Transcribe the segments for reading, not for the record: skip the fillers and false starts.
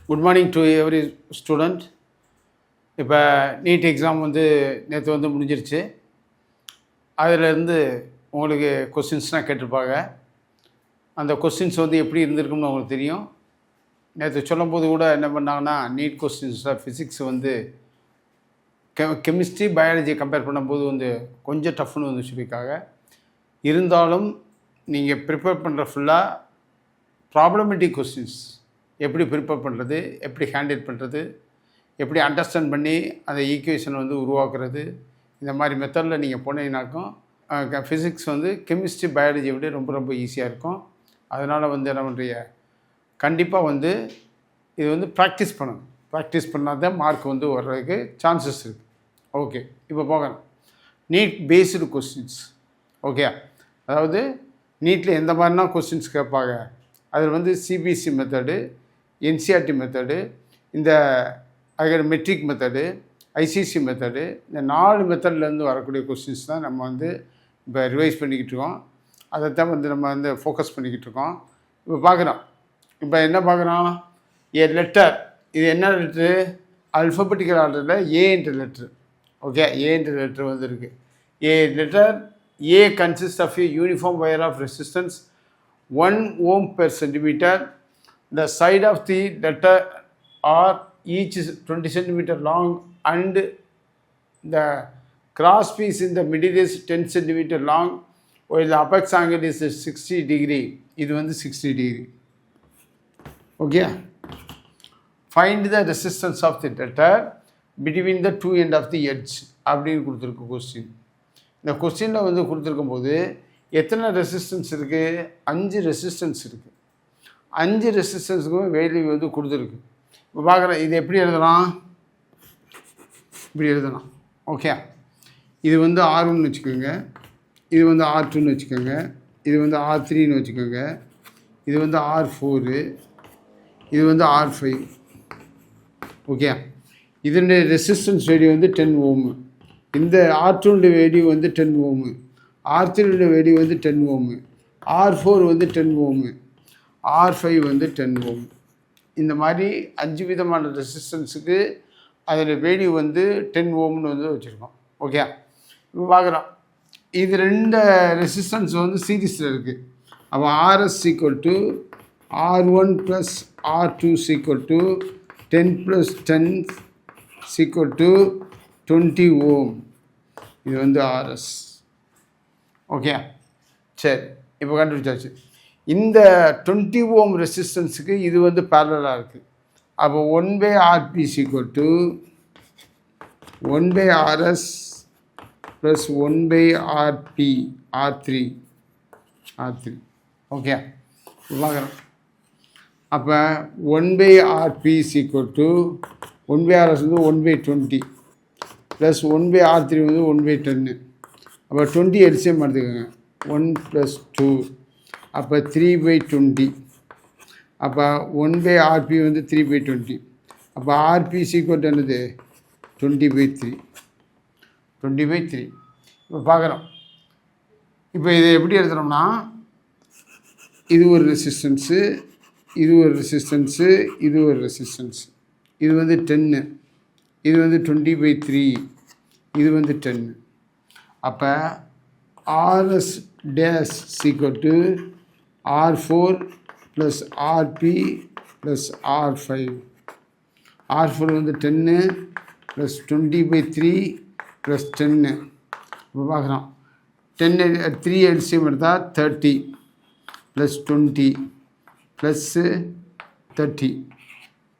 Good morning to every student. இப்போ NEET exam நேற்று முடிஞ்சிருச்சு. அதிலேருந்து உங்களுக்கு கொஸ்டின்ஸ்லாம் கேட்டிருப்பாங்க. அந்த கொஸ்டின்ஸ் எப்படி இருந்திருக்கும்னு உங்களுக்கு தெரியும். நேற்று சொல்லும்போது கூட என்ன பண்ணாங்கன்னா, நீட் கொஸ்டின்ஸில் ஃபிசிக்ஸ் கெமிஸ்ட்ரி பயாலஜி கம்பேர் பண்ணும்போது கொஞ்சம் டஃப்னு சொல்லியிருக்காங்க. இருந்தாலும் நீங்கள் ப்ரிப்பேர் பண்ணுற ஃபுல்லாக ப்ராப்ளமேட்டிக் கொஸ்டின்ஸ் எப்படி ப்ரிப்பேர் பண்ணுறது, எப்படி ஹேண்டில் பண்ணுறது, எப்படி அண்டர்ஸ்டாண்ட் பண்ணி அந்த ஈக்குவேஷனை உருவாக்குறது, இந்த மாதிரி மெத்தடில் நீங்கள் போனீங்கன்னாக்கும் ஃபிசிக்ஸ் கெமிஸ்ட்ரி பயாலஜியை விட ரொம்ப ரொம்ப ஈஸியாக இருக்கும். அதனால் என்ன பண்ணுறீங்க, கண்டிப்பாக இது ப்ராக்டிஸ் பண்ணணும். ப்ராக்டிஸ் பண்ணால் தான் மார்க் வர்றதுக்கு சான்சஸ் இருக்குது. ஓகே, இப்போ போகணும். NEET based questions. ஓகே, அதாவது நீட்டில் எந்த மாதிரினா கொஸ்டின்ஸ் கேட்பாங்க. அதில் சிபிஎஸ்சி மெத்தடு, என்சிஆர்டி மெத்தடு, இந்த மெட்ரிக் மெத்தடு, ஐசிசி மெத்தடு, இந்த 4 மெத்தட்லேருந்து வரக்கூடிய கொஸ்டின்ஸ் தான் நம்ம இப்போ ரிவைஸ் பண்ணிக்கிட்டு இருக்கோம். அதைத்தான் நம்ம ஃபோக்கஸ் பண்ணிக்கிட்டு இருக்கோம். இப்போ பார்க்குறோம். இப்போ என்ன பார்க்குறோம், ஏ லெட்டர். இது என்ன லெட்ரு? அல்ஃபபெட்டிக்கல் ஆர்டரில் ஏ என்ற லெட்ரு. ஓகே, ஏ என்ற லெட்ரு இருக்குது. A letter A consist of a uniform wire of resistance 1 ohm per centimeter. The side of the letter are each 20 centimeter long and the cross piece in the middle is 10 centimeter long while the apex angle is 60 degree. இது 60 degree. Okay. Find the resistance of the letter between the two end of the edge. அப்படின்னு கொடுத்துருக்கு question. இந்த கொஸ்டினில் கொடுத்துருக்கும் போது எத்தனை resistance இருக்குது? 5 resistance இருக்குது. 5 ரெசிஸ்டன்ஸுக்கும் வேல்யூ கொடுத்துருக்கு. இப்போ பார்க்குறேன், இது எப்படி எழுதலாம்? இப்படி எழுதலாம். ஓகே, இது R1ன்னு வச்சுக்கோங்க, இது R2ன்னு வச்சுக்கோங்க, இது R3ன்னு வச்சுக்கோங்க, இது R4, இது R5. ஓகே, இதனுடைய ரெசிஸ்டன்ஸ் வேல்யூ 10 ohm. இந்த R2னுடைய value 10 ohm, R3 value 10 ohm, R4 10 ohm, R5 10 ohm. இந்த மாதிரி 5 விதமான ரெசிஸ்டன்ஸுக்கு அதில் வேல்யூ 10 ohmனு வச்சுருக்கோம். ஓகே, இப்போ பார்க்குறோம். இது 2 ரெசிஸ்டன்ஸ் சீரீஸில் இருக்குது. அப்போ RS R1 + R2 10 + 10 20 ohm. இது RS. ஓகே, சரி, இப்போ கண்டுபிடிச்சாச்சு. இந்த 20 ohm ரெசிஸ்டன்ஸுக்கு இது பேரலாக இருக்குது. அப்போ 1/RP = 1/RS + 1/RP R3. Okay, பார்க்குறோம். அப்போ 1/RP = 1/RS 1/20 + 1/R3 1/10. அப்போ 20 எல்சிஎம் எடுத்துக்கோங்க. 1 + 2, அப்போ 3/20. அப்போ 1/RP 3/20. அப்போ RP என்னது? 20/3. 20/3. இப்போ பார்க்குறோம். இப்போ இதை எப்படி எழுதுகிறோம்னா, இது ஒரு ரெசிஸ்டன்ஸு, இது ஒரு ரெசிஸ்டன்ஸு, இது ஒரு ரெசிஸ்டன்ஸு. இது 10, இது 20/3, இது 10. அப்போ RS dash = R4 + RP + R5. R4 10 + 20/3 + 10. இப்போ பார்க்குறோம். 10 3 எல்சிஎம் எடுத்தால் 30 + 20 + 30.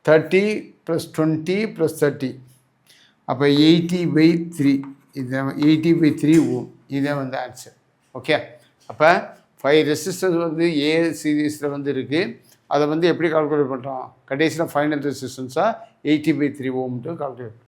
30 + 20 + 30. அப்போ 80/3. இதுதான் 80/3 ohm. இதுதான் ஆன்சர். ஓகே, அப்போ 5 ரெசிஸ்டன்ஸ் ஏ சீரீஸில் இருக்குது. அதை எப்படி கால்குலேட் பண்ணுறோம்? கடைசியில் ஃபைனல் ரெசிஸ்டன்ஸாக 80/3 ஓம்ட்டு கால்குலேட் பண்ணுறோம்.